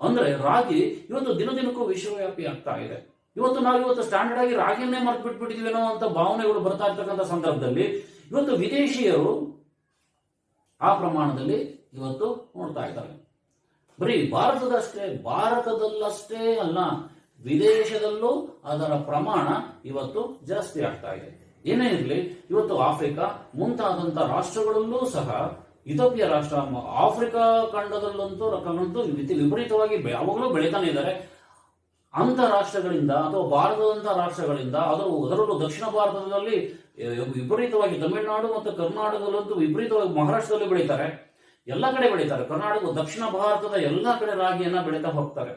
ಅಂದ್ರೆ ರಾಗಿ ಇವತ್ತು ದಿನದಿನಕ್ಕೂ ವಿಶ್ವವ್ಯಾಪಿ ಆಗ್ತಾ ಇದೆ. ಇವತ್ತು ಸ್ಟ್ಯಾಂಡರ್ಡ್ ಆಗಿ ರಾಗಿಯನ್ನೇ ಮರ್ತು ಬಿಟ್ಬಿಟ್ಟಿದ್ವೇನೋ ಅಂತ ಭಾವನೆಗಳು ಬರ್ತಾ ಇರ್ತಕ್ಕಂಥ ಸಂದರ್ಭದಲ್ಲಿ ಇವತ್ತು ವಿದೇಶಿಯರು ಆ ಪ್ರಮಾಣದಲ್ಲಿ ಇವತ್ತು ನೋಡ್ತಾ ಇದ್ದಾರೆ. ಬರೀ ಭಾರತದಲ್ಲಷ್ಟೇ ಅಲ್ಲ, ವಿದೇಶದಲ್ಲೂ ಅದರ ಪ್ರಮಾಣ ಇವತ್ತು ಜಾಸ್ತಿ ಆಗ್ತಾ ಇದೆ. ಏನೇ ಇರಲಿ, ಇವತ್ತು ಆಫ್ರಿಕಾ ಮುಂತಾದಂತ ರಾಷ್ಟ್ರಗಳಲ್ಲೂ ಸಹ, ಇಥೋಪಿಯಾ ರಾಷ್ಟ್ರ, ಆಫ್ರಿಕಾ ಖಂಡದಲ್ಲಂತೂ ವಿಪರೀತವಾಗಿ ಯಾವಾಗಲೂ ಬೆಳೀತಾನೆ ಇದ್ದಾರೆ. ಅಂತ ರಾಷ್ಟ್ರಗಳಿಂದ ಅಥವಾ ಭಾರತದಂತ ರಾಷ್ಟ್ರಗಳಿಂದ, ಅದರಲ್ಲೂ ದಕ್ಷಿಣ ಭಾರತದಲ್ಲಿ ವಿಪರೀತವಾಗಿ, ತಮಿಳುನಾಡು ಮತ್ತು ಕರ್ನಾಟಕದಲ್ಲಂತೂ ವಿಪರೀತವಾಗಿ, ಮಹಾರಾಷ್ಟ್ರದಲ್ಲಿ ಬೆಳೀತಾರೆ, ಎಲ್ಲ ಕಡೆ ಬೆಳೀತಾರೆ. ಕರ್ನಾಟಕ, ದಕ್ಷಿಣ ಭಾರತದ ಎಲ್ಲ ಕಡೆ ರಾಗಿಯನ್ನ ಬೆಳೀತಾ ಹೋಗ್ತಾರೆ.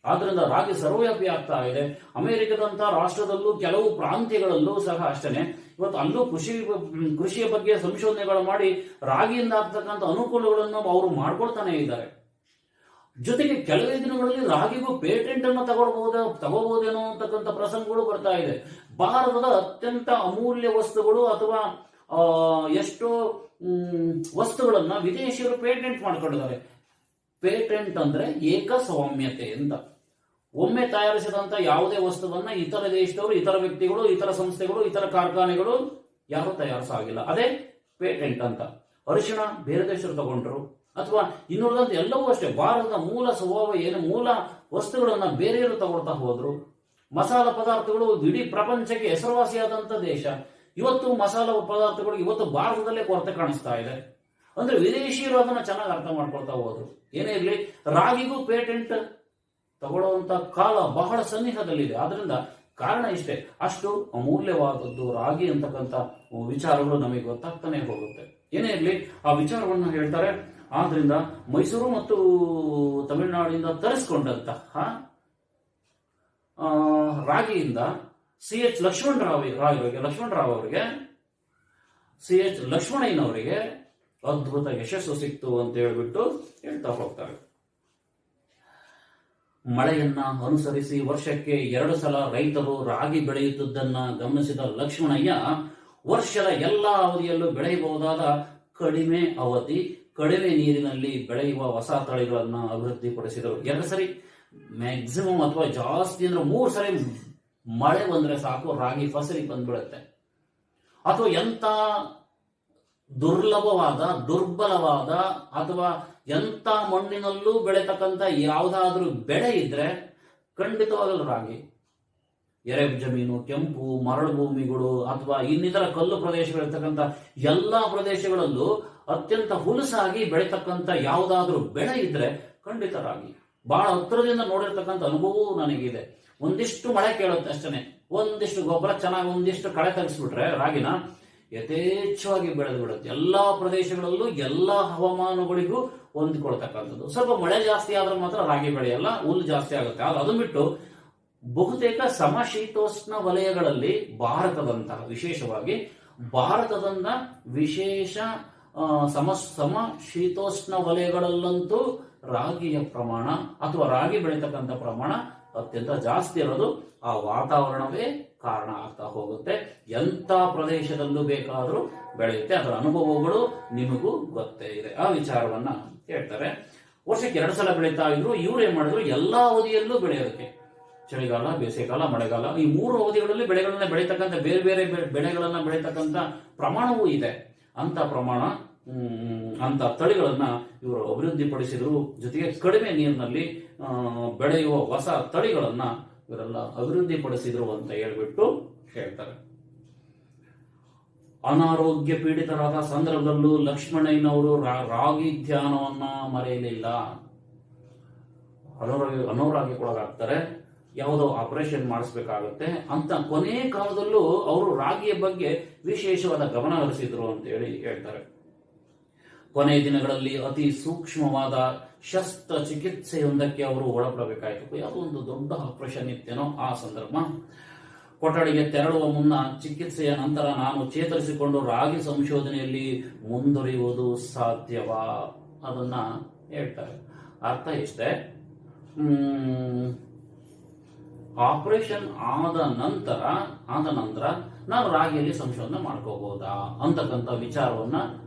ಆದ್ರಿಂದ ರಾಗಿ ಸರ್ವವ್ಯಾಪಿ ಆಗ್ತಾ ಇದೆ. ಅಮೆರಿಕದಂತ ರಾಷ್ಟ್ರದಲ್ಲೂ ಕೆಲವು ಪ್ರಾಂತ್ಯಗಳಲ್ಲೂ ಸಹ ಅಷ್ಟೇ. ಇವತ್ತು ಅಲ್ಲೂ ಕೃಷಿಯ ಬಗ್ಗೆ ಸಂಶೋಧನೆಗಳು ಮಾಡಿ ರಾಗಿಯಿಂದ ಆಗ್ತಕ್ಕಂಥ ಅನುಕೂಲಗಳನ್ನು ಅವರು ಮಾಡ್ಕೊಳ್ತಾನೆ ಇದ್ದಾರೆ. ಜೊತೆಗೆ ಕೆಲವೇ ದಿನಗಳಲ್ಲಿ ರಾಗಿಗೂ ಪೇಟೆಂಟ್ ಅನ್ನು ತಗೋಬಹುದೇನೋ ಅಂತಕ್ಕಂಥ ಪ್ರಸಂಗಗಳು ಬರ್ತಾ ಇದೆ. ಭಾರತದ ಅತ್ಯಂತ ಅಮೂಲ್ಯ ವಸ್ತುಗಳು ಅಥವಾ ಎಷ್ಟೋ ವಸ್ತುಗಳನ್ನ ವಿದೇಶಿಯರು ಪೇಟೆಂಟ್ ಮಾಡ್ಕೊಂಡಿದ್ದಾರೆ. ಪೇಟೆಂಟ್ ಅಂದ್ರೆ ಏಕಸ್ವಾಮ್ಯತೆ ಅಂತ. ಒಮ್ಮೆ ತಯಾರಿಸಿದಂತ ಯಾವುದೇ ವಸ್ತುವನ್ನ ಇತರ ದೇಶದವರು, ಇತರ ವ್ಯಕ್ತಿಗಳು, ಇತರ ಸಂಸ್ಥೆಗಳು, ಇತರ ಕಾರ್ಖಾನೆಗಳು ಯಾರು ತಯಾರಿಸಾಗಿಲ್ಲ. ಅದೇ ಪೇಟೆಂಟ್ ಅಂತ. ಅರಿಶಿಣ ಬೇರೆ ದೇಶರು ತಗೊಂಡ್ರು, ಅಥವಾ ಇನ್ನುಳಿದಂತ ಎಲ್ಲವೂ ಅಷ್ಟೇ. ಭಾರತದ ಮೂಲ ಸ್ವಭಾವ ಏನು, ಮೂಲ ವಸ್ತುಗಳನ್ನ ಬೇರೆಯವರು ತಗೊಳ್ತಾ ಹೋದ್ರು. ಮಸಾಲ ಪದಾರ್ಥಗಳು ಇಡೀ ಪ್ರಪಂಚಕ್ಕೆ ಹೆಸರುವಾಸಿಯಾದಂತ ದೇಶ. ಇವತ್ತು ಮಸಾಲ ಪದಾರ್ಥಗಳು ಇವತ್ತು ಭಾರತದಲ್ಲೇ ಕೊರತೆ ಕಾಣಿಸ್ತಾ ಇದೆ. ಅಂದ್ರೆ ವಿದೇಶಿಯರು ಅದನ್ನ ಚೆನ್ನಾಗಿ ಅರ್ಥ ಮಾಡ್ಕೊಳ್ತಾ ಹೋದ್ರು. ಏನೇ ಇರಲಿ, ರಾಗಿಗೂ ಪೇಟೆಂಟ್ ತಗೊಳ್ಳುವಂತ ಕಾಲ ಬಹಳ ಸನ್ನಿಹದಲ್ಲಿದೆ. ಆದ್ರಿಂದ ಕಾರಣ ಇಷ್ಟೇ, ಅಷ್ಟು ಅಮೂಲ್ಯವಾದದ್ದು ರಾಗಿ ಅಂತಕ್ಕಂಥ ವಿಚಾರಗಳು ನಮಗೆ ಗೊತ್ತಾಗ್ತಾನೆ ಹೋಗುತ್ತೆ. ಏನೇ ಇರಲಿ, ಆ ವಿಚಾರವನ್ನು ಹೇಳ್ತಾರೆ. ಆದ್ರಿಂದ ಮೈಸೂರು ಮತ್ತು ತಮಿಳುನಾಡಿನಿಂದ ತರಿಸಿಕೊಂಡಂತಹ ರಾಗಿಯಿಂದ CH ಲಕ್ಷ್ಮಣರಾವ್ ಅವರಿಗೆ CH ಲಕ್ಷ್ಮಣಯ್ಯನವರಿಗೆ ಅದ್ಭುತ ಯಶಸ್ಸು ಸಿಕ್ತು ಅಂತ ಹೇಳ್ಬಿಟ್ಟು ಹೇಳ್ತಾ ಹೋಗ್ತಾರೆ. ಮಳೆಯನ್ನ ಅನುಸರಿಸಿ ವರ್ಷಕ್ಕೆ 2 ಸಲ ರೈತರು ರಾಗಿ ಬೆಳೆಯುತ್ತಿದ್ದನ್ನ ಗಮನಿಸಿದ ಲಕ್ಷ್ಮಣಯ್ಯ ವರ್ಷದ ಎಲ್ಲಾ ಅವಧಿಯಲ್ಲೂ ಬೆಳೆಯಬಹುದಾದ ಕಡಿಮೆ ಅವಧಿ, ಕಡಿಮೆ ನೀರಿನಲ್ಲಿ ಬೆಳೆಯುವ ಹೊಸ ತಳಿಗಳನ್ನ ಅಭಿವೃದ್ಧಿಪಡಿಸಿದರು. 2 ಸರಿ ಮ್ಯಾಕ್ಸಿಮಮ್ ಅಥವಾ ಜಾಸ್ತಿ ಅಂದ್ರೆ 3 ಸರಿ ಮಳೆ ಬಂದ್ರೆ ಸಾಕು, ರಾಗಿ ಫಸಲಿ ಬಂದ್ಬಿಡುತ್ತೆ. ಅಥವಾ ಎಂತ ದುರ್ಬಲವಾದ ಅಥವಾ ಎಂತ ಮಣ್ಣಿನಲ್ಲೂ ಬೆಳೆತಕ್ಕಂಥ ಯಾವುದಾದ್ರೂ ಬೆಳೆ ಇದ್ರೆ ಖಂಡಿತವಾಗಲು ರಾಗಿ. ಎರೆ ಜಮೀನು, ಕೆಂಪು ಮರಳು ಭೂಮಿಗಳು ಅಥವಾ ಇನ್ನಿತರ ಕಲ್ಲು ಪ್ರದೇಶಗಳಿರ್ತಕ್ಕಂಥ ಎಲ್ಲಾ ಪ್ರದೇಶಗಳಲ್ಲೂ ಅತ್ಯಂತ ಹುಲಸಾಗಿ ಬೆಳೆತಕ್ಕಂಥ ಯಾವುದಾದ್ರೂ ಬೆಳೆ ಇದ್ರೆ ಖಂಡಿತ ರಾಗಿ. ಬಹಳ ಹತ್ತಿರದಿಂದ ನೋಡಿರ್ತಕ್ಕಂಥ ಅನುಭವವೂ ನನಗಿದೆ. ಒಂದಿಷ್ಟು ಮಳೆ ಕೇಳುತ್ತೆ ಅಷ್ಟೇ, ಒಂದಿಷ್ಟು ಗೊಬ್ಬರ ಚೆನ್ನಾಗಿ ಒಂದಿಷ್ಟು ಕಳೆ ತೆಗೆಸ್ಬಿಟ್ರೆ ರಾಗಿನ ಯಥೇಚ್ಛವಾಗಿ ಬೆಳೆದು ಬಿಡುತ್ತೆ. ಎಲ್ಲಾ ಪ್ರದೇಶಗಳಲ್ಲೂ ಎಲ್ಲಾ ಹವಾಮಾನಗಳಿಗೂ ಹೊಂದಿಕೊಳ್ತಕ್ಕಂಥದ್ದು. ಸ್ವಲ್ಪ ಮಳೆ ಜಾಸ್ತಿ ಆದ್ರೆ ಮಾತ್ರ ರಾಗಿ ಬೆಳೆಯಲ್ಲ, ಹುಲ್ಲು ಜಾಸ್ತಿ ಆಗುತ್ತೆ. ಆದ್ರೆ ಅದನ್ನು ಬಿಟ್ಟು ಬಹುತೇಕ ಸಮಶೀತೋಷ್ಣ ವಲಯಗಳಲ್ಲಿ ವಿಶೇಷವಾಗಿ ಭಾರತದಿಂದ ವಿಶೇಷ ಸಮಶೀತೋಷ್ಣ ವಲಯಗಳಲ್ಲಂತೂ ರಾಗಿಯ ಪ್ರಮಾಣ ಅಥವಾ ರಾಗಿ ಬೆಳೀತಕ್ಕಂಥ ಪ್ರಮಾಣ ಅತ್ಯಂತ ಜಾಸ್ತಿ ಇರೋದು ಆ ವಾತಾವರಣವೇ ಕಾರಣ ಆಗ್ತಾ ಹೋಗುತ್ತೆ. ಎಂಥ ಪ್ರದೇಶದಲ್ಲೂ ಬೇಕಾದರೂ ಬೆಳೆಯುತ್ತೆ. ಅದರ ಅನುಭವಗಳು ನಿಮಗೂ ಗೊತ್ತೇ ಇದೆ. ಆ ವಿಚಾರವನ್ನ ಹೇಳ್ತಾರೆ. ವರ್ಷಕ್ಕೆ 2 ಸಲ ಬೆಳೀತಾ ಇದ್ರು. ಇವ್ರು ಏನ್ ಮಾಡಿದ್ರು, ಎಲ್ಲಾ ಅವಧಿಯಲ್ಲೂ ಬೆಳೆಯೋದಕ್ಕೆ, ಚಳಿಗಾಲ, ಬೇಸಿಗೆಕಾಲ, ಮಳೆಗಾಲ, ಈ 3 ಅವಧಿಗಳಲ್ಲಿ ಬೆಳೆಗಳನ್ನ ಬೆಳೀತಕ್ಕಂಥ ಬೇರೆ ಬೇರೆ ಬೆಳೆಗಳನ್ನ ಬೆಳೀತಕ್ಕಂಥ ಪ್ರಮಾಣವೂ ಇದೆ. ಅಂತ ಪ್ರಮಾಣ ಅಂತ ತಳಿಗಳನ್ನ ಇವರು ಅಭಿವೃದ್ಧಿಪಡಿಸಿದ್ರು. ಜೊತೆಗೆ ಕಡಿಮೆ ನೀರಿನಲ್ಲಿ ಬೆಳೆಯುವ ಹೊಸ ತಳಿಗಳನ್ನ ಇವರೆಲ್ಲ ಅಭಿವೃದ್ಧಿಪಡಿಸಿದ್ರು ಅಂತ ಹೇಳ್ಬಿಟ್ಟು ಹೇಳ್ತಾರೆ. ಅನಾರೋಗ್ಯ ಪೀಡಿತರಾದ ಸಂದರ್ಭದಲ್ಲೂ ಲಕ್ಷ್ಮಣಯ್ಯನವರು ರಾಗಿ ಧ್ಯಾನವನ್ನ ಮರೆಯಲಿಲ್ಲ. ಅನಾರೋಗ್ಯಕ್ಕೊಳಗಾಗ್ತಾರೆ, ಯಾವುದೋ ಆಪರೇಷನ್ ಮಾಡಿಸ್ಬೇಕಾಗುತ್ತೆ ಅಂತ ಕೊನೆ ಕಾಲದಲ್ಲೂ ಅವರು ರಾಗಿಯ ಬಗ್ಗೆ ವಿಶೇಷವಾದ ಗಮನ ಹರಿಸಿದ್ರು ಅಂತ ಹೇಳಿ ಹೇಳ್ತಾರೆ. ಕೊನೆಯ ದಿನಗಳಲ್ಲಿ ಅತಿ ಸೂಕ್ಷ್ಮವಾದ ಶಸ್ತ್ರಚಿಕಿತ್ಸೆಯೊಂದಕ್ಕೆ ಅವರು ಒಳಪಡಬೇಕಾಯಿತು. ಯಾವುದೋ ಒಂದು ದೊಡ್ಡ ಆಪರೇಷನ್ ಇತ್ತೇನೋ ಆ ಸಂದರ್ಭ. ಕೊಠಡಿಗೆ ತೆರಳುವ ಮುನ್ನ ಚಿಕಿತ್ಸೆಯ ನಂತರ ನಾನು ಚೇತರಿಸಿಕೊಂಡು ರಾಗಿ ಸಂಶೋಧನೆಯಲ್ಲಿ ಮುಂದುವರಿಯುವುದು ಸಾಧ್ಯವಾ, ಅದನ್ನ ಹೇಳ್ತಾರೆ. ಅರ್ಥ ಇಷ್ಟೇ, ಆಪರೇಷನ್ ಆದ ನಂತರ ನಾನು ರಾಗಿಯಲ್ಲಿ ಸಂಶೋಧನೆ ಮಾಡ್ಕೋಬಹುದಾ ಅಂತಕ್ಕಂಥ ವಿಚಾರವನ್ನ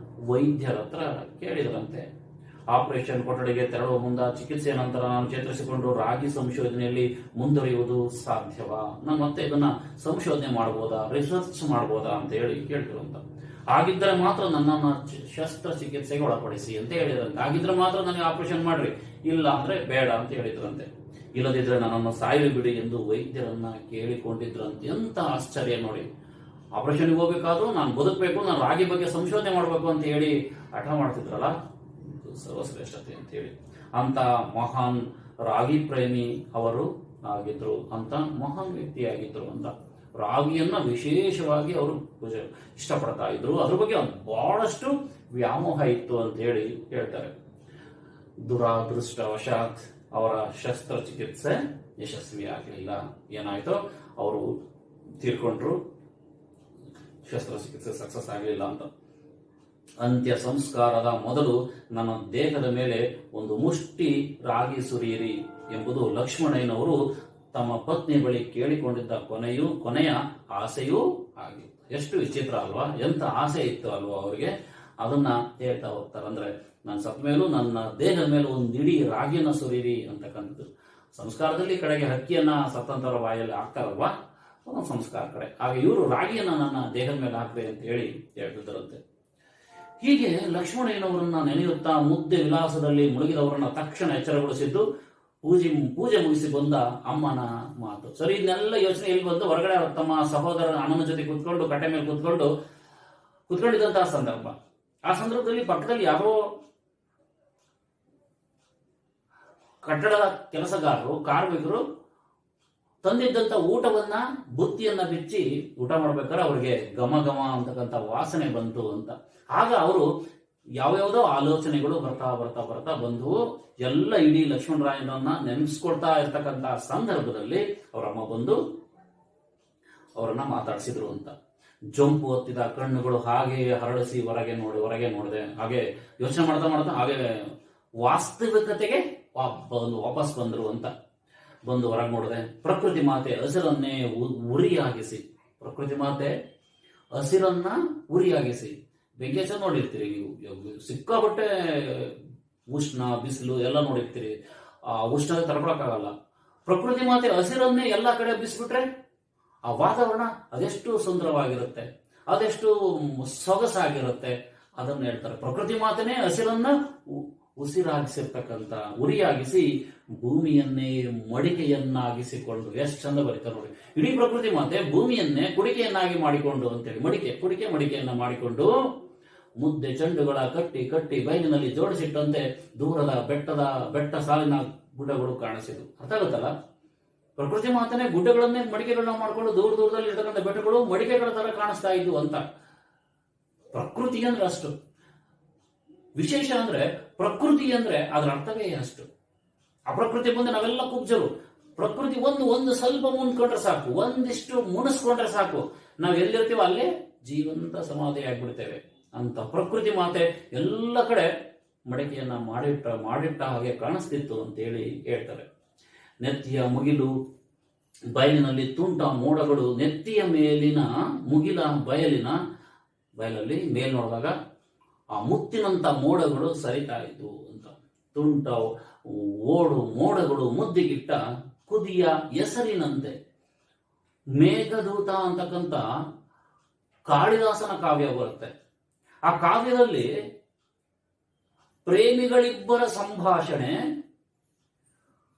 ವೈದ್ಯರ ಹತ್ರ ಕೇಳಿದ್ರಂತೆ. ಆಪರೇಷನ್ ಕೊಠಡಿಗೆ ತೆರಳುವ ಮುನ್ನ ಚಿಕಿತ್ಸೆಯ ನಂತರ ನಾನು ಚೇತರಿಸಿಕೊಂಡು ರಾಗಿ ಸಂಶೋಧನೆಯಲ್ಲಿ ಮುಂದುವರಿಯುವುದು ಸಾಧ್ಯವಾ, ನಾನು ಮತ್ತೆ ಇದನ್ನ ಸಂಶೋಧನೆ ಮಾಡಬಹುದಾ, ರಿಸರ್ಚ್ ಮಾಡಬಹುದಾ ಅಂತ ಹೇಳಿ ಕೇಳಿದ್ರಂತ. ಆಗಿದ್ದರೆ ಮಾತ್ರ ನನ್ನನ್ನು ಶಸ್ತ್ರಚಿಕಿತ್ಸೆಗೆ ಒಳಪಡಿಸಿ ಅಂತ ಹೇಳಿದ್ರಂತೆ. ಆಗಿದ್ರೆ ಮಾತ್ರ ನನಗೆ ಆಪರೇಷನ್ ಮಾಡ್ರಿ, ಇಲ್ಲ ಅಂದ್ರೆ ಬೇಡ ಅಂತ ಹೇಳಿದ್ರಂತೆ. ಇಲ್ಲದಿದ್ರೆ ನನ್ನನ್ನು ಸಾಯಲು ಬಿಡಿ ಎಂದು ವೈದ್ಯರನ್ನ ಕೇಳಿಕೊಂಡಿದ್ರಂತೆ. ಎಂತ ಆಶ್ಚರ್ಯ ನೋಡಿ. ಆಪರೇಷನ್ಗೆ ಹೋಗ್ಬೇಕಾದ್ರೂ ನಾನು ಬದುಕಬೇಕು, ನಾನು ರಾಗಿ ಬಗ್ಗೆ ಸಂಶೋಧನೆ ಮಾಡಬೇಕು ಅಂತ ಹೇಳಿ ಹಠ ಮಾಡ್ತಿದ್ರಲ್ಲ, ಸರ್ವಶ್ರೇಷ್ಠತೆ ಅಂತ ಹೇಳಿ. ಅಂತ ಮಹಾನ್ ರಾಗಿ ಪ್ರೇಮಿ ಅವರು ಆಗಿದ್ರು, ಅಂತ ಮಹಾನ್ ವ್ಯಕ್ತಿಯಾಗಿದ್ರು ಅಂತ. ರಾಗಿಯನ್ನ ವಿಶೇಷವಾಗಿ ಅವರು ಇಷ್ಟಪಡ್ತಾ ಇದ್ರು. ಅದ್ರ ಬಗ್ಗೆ ಬಹಳಷ್ಟು ವ್ಯಾಮೋಹ ಇತ್ತು ಅಂತ ಹೇಳಿ ಹೇಳ್ತಾರೆ. ದುರಾದೃಷ್ಟವಶಾತ್ ಅವರ ಶಸ್ತ್ರಚಿಕಿತ್ಸೆ ಯಶಸ್ವಿ ಆಗಲಿಲ್ಲ. ಏನಾಯ್ತು, ಅವರು ತೀರ್ಕೊಂಡ್ರು, ಶಸ್ತ್ರಚಿಕಿತ್ಸೆ ಸಕ್ಸಸ್ ಆಗಲಿಲ್ಲ ಅಂತ. ಅಂತ್ಯ ಸಂಸ್ಕಾರದ ಮೊದಲು ನನ್ನ ದೇಹದ ಮೇಲೆ ಒಂದು ಮುಷ್ಟಿ ರಾಗಿ ಸುರಿಯಿರಿ ಎಂಬುದು ಲಕ್ಷ್ಮಣಯ್ಯನವರು ತಮ್ಮ ಪತ್ನಿ ಬಳಿ ಕೇಳಿಕೊಂಡಿದ್ದ ಕೊನೆಯ ಆಸೆಯೂ ಆಗಿತ್ತು. ಎಷ್ಟು ವಿಚಿತ್ರ ಅಲ್ವಾ, ಎಂತ ಆಸೆ ಇತ್ತು ಅಲ್ವಾ ಅವರಿಗೆ, ಅದನ್ನ ಹೇಳ್ತಾ ಹೋಗ್ತಾರೆ. ಅಂದ್ರೆ ನಾನು ಸತ್ತ ಮೇಲೂ ನನ್ನ ದೇಹದ ಮೇಲೆ ಒಂದು ಇಡೀ ರಾಗಿನ ಸುರಿಯಿರಿ ಅಂತಕ್ಕಂಥದ್ದು. ಸಂಸ್ಕಾರದಲ್ಲಿ ಕಡೆಗೆ ಹಕ್ಕಿಯನ್ನ ಸತ್ತಂತರ ಬಾಯಲ್ಲಿ ಹಾಕ್ತಾರಲ್ವಾ, ಅದೊಂದು ಸಂಸ್ಕಾರ ಕಡೆ. ಆಗ ಇವರು ರಾಗಿಯನ್ನ ನನ್ನ ದೇಹದ ಮೇಲೆ ಹಾಕ್ರಿ ಅಂತ ಹೇಳಿ ಹೇಳ್ತಿದ್ದರಂತೆ. ಹೀಗೆ ಲಕ್ಷ್ಮಣಯ್ಯನವರನ್ನ ನೆನೆಯುತ್ತಾ ಮುದ್ದೆ ವಿಲಾಸದಲ್ಲಿ ಮುಳುಗಿದವರನ್ನ ತಕ್ಷಣ ಎಚ್ಚರಗೊಳಿಸಿದ್ದು ಪೂಜೆ ಮುಗಿಸಿ ಬಂದ ಅಮ್ಮನ ಮಾತು. ಸರಿ, ಇದನ್ನೆಲ್ಲ ಯೋಚನೆ ಎಲ್ಲಿ ಬಂದು ಹೊರಗಡೆ ತಮ್ಮ ಸಹೋದರ ಅಣ್ಣನ ಜೊತೆ ಕೂತ್ಕೊಂಡು ಕಟ್ಟೆ ಮೇಲೆ ಕೂತ್ಕೊಂಡಿದ್ದಂತಹ ಸಂದರ್ಭ. ಆ ಸಂದರ್ಭದಲ್ಲಿ ಪಕ್ಕದಲ್ಲಿ ಯಾರೋ ಕಟ್ಟಡದ ಕೆಲಸಗಾರರು, ಕಾರ್ಮಿಕರು ತಂದಿದ್ದಂತ ಊಟವನ್ನ ಬುತ್ತಿಯನ್ನ ಬಿಚ್ಚಿ ಊಟ ಮಾಡ್ಬೇಕಾದ್ರೆ ಅವ್ರಿಗೆ ಘಮ ಘಮ ಅಂತಕ್ಕಂಥ ವಾಸನೆ ಬಂತು ಅಂತ. ಆಗ ಅವರು ಯಾವ್ಯಾವುದೋ ಆಲೋಚನೆಗಳು ಬರ್ತಾ ಬಂದು ಎಲ್ಲ ಇಡೀ ಲಕ್ಷ್ಮಣರಾಯನನ್ನ ನೆನೆಸ್ಕೊಳ್ತಾ ಇರ್ತಕ್ಕಂಥ ಸಂದರ್ಭದಲ್ಲಿ ಅವರಮ್ಮ ಬಂದು ಅವರನ್ನ ಮಾತಾಡಿಸಿದ್ರು ಅಂತ. ಜೊಂಪು ಹೊತ್ತಿದ ಕಣ್ಣುಗಳು ಹಾಗೆ ಹರಡಿಸಿ ಹೊರಗೆ ನೋಡಿದೆ. ಹಾಗೆ ಯೋಚನೆ ಮಾಡ್ತಾ ಹಾಗೆ ವಾಸ್ತವಿಕತೆಗೆ ವಾಪಸ್ ಬಂದ್ರು ಅಂತ. ಬಂದು ಹೊರಗೆ ನೋಡಿದೆ. ಪ್ರಕೃತಿ ಮಾತೆ ಹಸಿರನ್ನೇ ಉರಿಯಾಗಿಸಿ ಬೆಂಕಿ ಹಚ್ಚ ನೋಡಿರ್ತೀರಿ ನೀವು, ಸಿಕ್ಕಾಪಟ್ಟೆ ಉಷ್ಣ ಬಿಸಿಲು ಎಲ್ಲ ನೋಡಿರ್ತೀರಿ. ಆ ಉಷ್ಣ ತಡ್ಕೊಳಕ್ಕಾಗಲ್ಲ. ಪ್ರಕೃತಿ ಮಾತೆ ಹಸಿರನ್ನೇ ಎಲ್ಲಾ ಕಡೆ ಬಿಸಿಬಿಟ್ರೆ ಆ ವಾತಾವರಣ ಅದೆಷ್ಟು ಸುಂದರವಾಗಿರುತ್ತೆ, ಅದೆಷ್ಟು ಸೊಗಸಾಗಿರುತ್ತೆ. ಅದನ್ನ ಹೇಳ್ತಾರೆ. ಪ್ರಕೃತಿ ಮಾತನೇ ಹಸಿರನ್ನ ಉಸಿರಾಗಿಸಿರ್ತಕ್ಕಂಥ ಉರಿಯಾಗಿಸಿ ಭೂಮಿಯನ್ನೇ ಮಡಿಕೆಯನ್ನಾಗಿಸಿಕೊಂಡು, ಎಷ್ಟು ಚಂದ ಬರೀತಾರೆ ನೋಡಿ. ಇಡೀ ಪ್ರಕೃತಿ ಮಾತೆ ಭೂಮಿಯನ್ನೇ ಕುಡಿಕೆಯನ್ನಾಗಿ ಮಾಡಿಕೊಂಡು ಅಂತೇಳಿ ಮಡಿಕೆಯನ್ನ ಮಾಡಿಕೊಂಡು ಮುದ್ದೆ ಚೆಂಡುಗಳ ಕಟ್ಟಿ ಬೈಲಿನಲ್ಲಿ ಜೋಡಿಸಿಟ್ಟಂತೆ ದೂರದ ಬೆಟ್ಟ ಸಾಲಿನ ಗುಡ್ಡಗಳು ಕಾಣಿಸಿದ್ವು. ಅರ್ಥ ಆಗುತ್ತಲ್ಲ? ಪ್ರಕೃತಿ ಮಾತನೇ ಗುಡ್ಡಗಳನ್ನೇ ಮಡಿಕೆಗಳನ್ನ ಮಾಡಿಕೊಂಡು ದೂರದಲ್ಲಿ ಇರ್ತಕ್ಕಂಥ ಬೆಟ್ಟಗಳು ಮಡಿಕೆಗಳ ತರ ಕಾಣಿಸ್ತಾ ಇದ್ವು ಅಂತ. ಪ್ರಕೃತಿ ಅಂದ್ರೆ ಅಷ್ಟು ವಿಶೇಷ. ಅಂದ್ರೆ ಪ್ರಕೃತಿ ಅಂದ್ರೆ ಅದರ ಅರ್ಥವೇ ಅಷ್ಟು. ಅಪ್ರಕೃತಿ ಮುಂದೆ ನಾವೆಲ್ಲ ಕುಬ್ಜರು. ಪ್ರಕೃತಿ ಒಂದು ಸ್ವಲ್ಪ ಮುಂದ್ಕೊಂಡ್ರೆ ಸಾಕು, ಒಂದಿಷ್ಟು ಮುಣಿಸ್ಕೊಂಡ್ರೆ ಸಾಕು, ನಾವ್ ಎಲ್ಲಿರ್ತೀವೋ ಅಲ್ಲೇ ಜೀವಂತ ಸಮಾಧಿ ಆಗ್ಬಿಡ್ತೇವೆ ಅಂತ. ಪ್ರಕೃತಿ ಮಾತೆ ಎಲ್ಲ ಕಡೆ ಮಡಿಕೆಯನ್ನ ಮಾಡಿಟ್ಟ ಹಾಗೆ ಕಾಣಿಸ್ತಿತ್ತು ಅಂತೇಳಿ ಹೇಳ್ತಾರೆ. ನೆತ್ತಿಯ ಮುಗಿಲು ಬಯಲಿನಲ್ಲಿ ತುಂಟ ಮೋಡಗಳು, ನೆತ್ತಿಯ ಮೇಲಿನ ಮುಗಿಲ ಬಯಲಲ್ಲಿ ಮೇಲ್ ನೋಡಿದಾಗ ಆ ಮುತ್ತಿನಂತ ಮೋಡಗಳು ಸರಿತಾ ಇದ್ವು ಅಂತ. ತುಂಟ ಮೋಡಗಳು ಮುದ್ದಿಗಿಟ್ಟ ಕುದಿಯ ಹೆಸರಿನಂತೆ. ಮೇಘದೂತ ಅಂತಕ್ಕಂಥ ಕಾಳಿದಾಸನ ಕಾವ್ಯ ಬರುತ್ತೆ. ಆ ಕಾವ್ಯದಲ್ಲಿ ಪ್ರೇಮಿಗಳಿಬ್ಬರ ಸಂಭಾಷಣೆ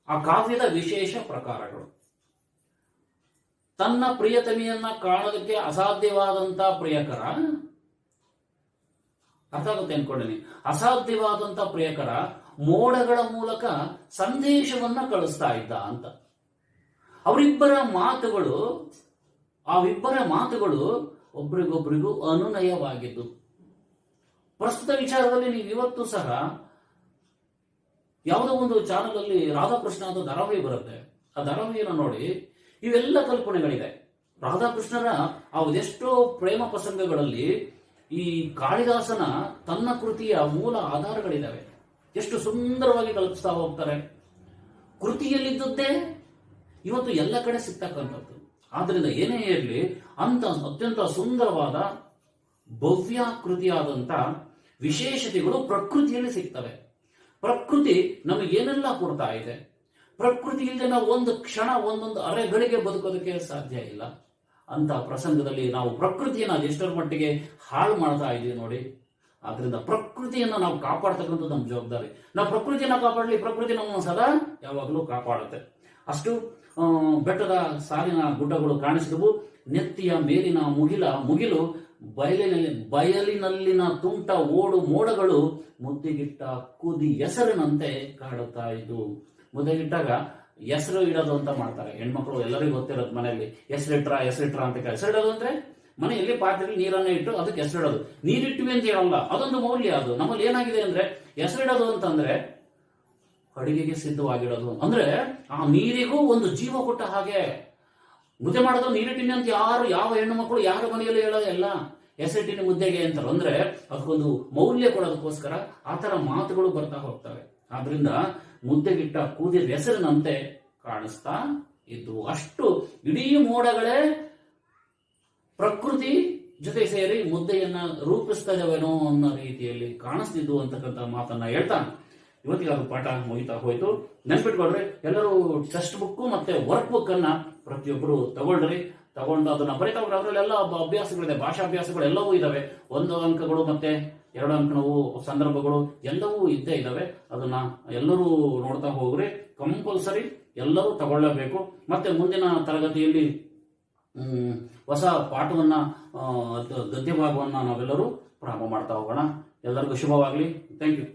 ಆ ಕಾವ್ಯದ ವಿಶೇಷ ಪ್ರಕಾರಗಳು. ತನ್ನ ಪ್ರಿಯತಮಿಯನ್ನ ಕಾಣೋದಕ್ಕೆ ಅಸಾಧ್ಯವಾದಂತ ಪ್ರಿಯಕರ, ಅರ್ಥ ಆಗುತ್ತೆ ಅನ್ಕೊಂಡೇನೆ, ಅಸಾಧ್ಯವಾದಂತ ಪ್ರಿಯಕರ ಮೋಡಗಳ ಮೂಲಕ ಸಂದೇಶವನ್ನ ಕಳಿಸ್ತಾ ಇದ್ದ ಅಂತ. ಅವರಿಬ್ಬರ ಮಾತುಗಳು ಒಬ್ರಿಗೊಬ್ರಿಗೂ ಅನುನಯವಾಗಿದ್ದು. ಪ್ರಸ್ತುತ ವಿಚಾರದಲ್ಲಿ ನೀವು ಇವತ್ತು ಸಹ ಯಾವುದೋ ಒಂದು ಚಾನಲ್ ಅಲ್ಲಿ ರಾಧಾಕೃಷ್ಣ ಅಂತ ಧಾರಾವಾಹಿ ಬರುತ್ತೆ. ಆ ಧಾರಾವಾಹಿಯನ್ನು ನೋಡಿ ಇವೆಲ್ಲ ಕಲ್ಪನೆಗಳಿದೆ. ರಾಧಾಕೃಷ್ಣರ ಅದೆಷ್ಟೋ ಪ್ರೇಮ ಪ್ರಸಂಗಗಳಲ್ಲಿ ಈ ಕಾಳಿದಾಸನ ತನ್ನ ಕೃತಿಯ ಮೂಲ ಆಧಾರಗಳಿದ್ದಾವೆ. ಎಷ್ಟು ಸುಂದರವಾಗಿ ಕಲ್ಪಿಸ್ತಾ ಹೋಗ್ತಾರೆ. ಕೃತಿಯಲ್ಲಿದ್ದದ್ದೇ ಇವತ್ತು ಎಲ್ಲ ಕಡೆ ಸಿಗ್ತಕ್ಕಂಥದ್ದು. ಆದ್ರಿಂದ ಏನೇ ಇರಲಿ ಅಂತ ಅತ್ಯಂತ ಸುಂದರವಾದ ಭವ್ಯಾಕೃತಿಯಾದಂಥ ವಿಶೇಷತೆಗಳು ಪ್ರಕೃತಿಯಲ್ಲಿ ಸಿಗ್ತವೆ. ಪ್ರಕೃತಿ ನಮಗೇನೆಲ್ಲ ಕೊಡ್ತಾ ಇದೆ. ಪ್ರಕೃತಿ ಇಲ್ಲದೆ ನಾವು ಒಂದು ಕ್ಷಣ ಒಂದೊಂದು ಅರೆಗಳಿಗೆ ಬದುಕೋದಕ್ಕೆ ಸಾಧ್ಯ ಇಲ್ಲ. ಅಂತ ಪ್ರಸಂಗದಲ್ಲಿ ನಾವು ಪ್ರಕೃತಿಯನ್ನು ಅದೆಷ್ಟರ ಮಟ್ಟಿಗೆ ಹಾಳು ಮಾಡ್ತಾ ಇದ್ದೀವಿ ನೋಡಿ. ಆದ್ರಿಂದ ಪ್ರಕೃತಿಯನ್ನು ನಾವು ಕಾಪಾಡ್ತಕ್ಕಂಥದ್ದು ನಮ್ಮ ಜವಾಬ್ದಾರಿ. ನಾವು ಪ್ರಕೃತಿಯನ್ನು ಕಾಪಾಡಲಿ, ಪ್ರಕೃತಿ ನಮ್ಮನ್ನು ಸದಾ ಯಾವಾಗಲೂ ಕಾಪಾಡುತ್ತೆ. ಅಷ್ಟು ಬೆಟ್ಟದ ಗುಡ್ಡಗಳು ಕಾಣಿಸಿದವು. ನೆತ್ತಿಯ ಮೇಲಿನ ಮುಗಿಲು ಬಯಲಿನಲ್ಲಿನ ತುಂಟ ಮೋಡಗಳು ಮುದ್ದಿಗಿಟ್ಟ ಕುದಿ ಹೆಸರಿನಂತೆ ಕಾಡುತ್ತಾ ಇದ್ದು. ಮುದ್ದೆಗಿಟ್ಟಾಗ ಹೆಸರು ಇಡೋದು ಅಂತ ಮಾಡ್ತಾರೆ ಹೆಣ್ಮಕ್ಳು, ಎಲ್ಲರಿಗೂ ಗೊತ್ತಿರೋದು. ಮನೆಯಲ್ಲಿ ಹೆಸರಿಟ್ರ ಅಂತ ಹೆಸರಿಡೋದು ಅಂದ್ರೆ ಮನೆಯಲ್ಲಿ ಪಾತ್ರೆಯಲ್ಲಿ ನೀರನ್ನ ಇಟ್ಟು ಅದಕ್ಕೆ ಹೆಸರಿಡೋದು. ನೀರಿಟ್ಟಿವಿ ಅಂತ ಹೇಳಲ್ಲ, ಅದೊಂದು ಮೌಲ್ಯ. ಅದು ನಮ್ಮಲ್ಲಿ ಏನಾಗಿದೆ ಅಂದ್ರೆ ಹೆಸರಿಡೋದು ಅಂತಂದ್ರೆ ಅಡಿಗೆಗೆ ಸಿದ್ಧವಾಗಿಡೋದು. ಅಂದ್ರೆ ಆ ನೀರಿಗೂ ಒಂದು ಜೀವ ಕೊಟ್ಟ ಹಾಗೆ. ಮುದ್ದೆ ಮಾಡೋದು ನೀರಿಟ್ಟಿನಿ ಅಂತ ಯಾವ ಹೆಣ್ಣು ಮಕ್ಕಳು ಯಾರ ಮನೆಯಲ್ಲಿ ಹೇಳೋದೆಲ್ಲ ಹೆಸರಿಟ್ಟಿನಿ ಮುದ್ದೆಗೆ ಅಂತಾರೆ. ಅಂದ್ರೆ ಅದಕ್ಕೊಂದು ಮೌಲ್ಯ ಕೊಡೋದಕ್ಕೋಸ್ಕರ ಆ ತರ ಮಾತುಗಳು ಬರ್ತಾ ಹೋಗ್ತವೆ. ಆದ್ರಿಂದ ಮುದ್ದೆಗಿಟ್ಟ ಕೂದಿದ ಹೆಸರಿನಂತೆ ಕಾಣಿಸ್ತಾ ಇದ್ದು. ಅಷ್ಟು ಇಡೀ ಮೋಡಗಳೇ ಪ್ರಕೃತಿ ಜೊತೆ ಸೇರಿ ಮುದ್ದೆಯನ್ನ ರೂಪಿಸ್ತದವೇನೋ ಅನ್ನೋ ರೀತಿಯಲ್ಲಿ ಕಾಣಿಸ್ತಿದ್ದು ಅಂತಕ್ಕಂಥ ಮಾತನ್ನ ಹೇಳ್ತಾ ಇವತ್ತಿಗೆ ಅದು ಪಾಠ ಮುಗಿತಾ ಹೋಯ್ತು. ನೆನ್ಪಿಟ್ಕೊಳ್ರಿ, ಎಲ್ಲರೂ ಟೆಕ್ಸ್ಟ್ ಬುಕ್ ಮತ್ತೆ ವರ್ಕ್ ಬುಕ್ ಅನ್ನ ಪ್ರತಿಯೊಬ್ಬರು ತಗೊಳ್ರಿ. ತಗೊಂಡು ಅದನ್ನ ಬರೀತಾ ಹೋಗ್ರಿ. ಅದರಲ್ಲೆಲ್ಲ ಅಭ್ಯಾಸಗಳಿದೆ, ಭಾಷಾ ಅಭ್ಯಾಸಗಳು ಎಲ್ಲವೂ ಇದಾವೆ. 1 ಅಂಕಗಳು ಮತ್ತೆ 2 ಅಂಕಗಳು ಸಂದರ್ಭಗಳು ಎಲ್ಲವೂ ಇದ್ದೇ ಇದಾವೆ. ಅದನ್ನ ಎಲ್ಲರೂ ನೋಡ್ತಾ ಹೋಗ್ರಿ. ಕಂಪಲ್ಸರಿ ಎಲ್ಲರೂ ತಗೊಳ್ಳಬೇಕು. ಮತ್ತೆ ಮುಂದಿನ ತರಗತಿಯಲ್ಲಿ ಹೊಸ ಪಾಠವನ್ನ ಗದ್ಯ ಭಾಗವನ್ನ ನಾವೆಲ್ಲರೂ ಪ್ರಾರಂಭ ಮಾಡ್ತಾ ಹೋಗೋಣ. ಎಲ್ಲರಿಗೂ ಶುಭವಾಗಲಿ. Thank you.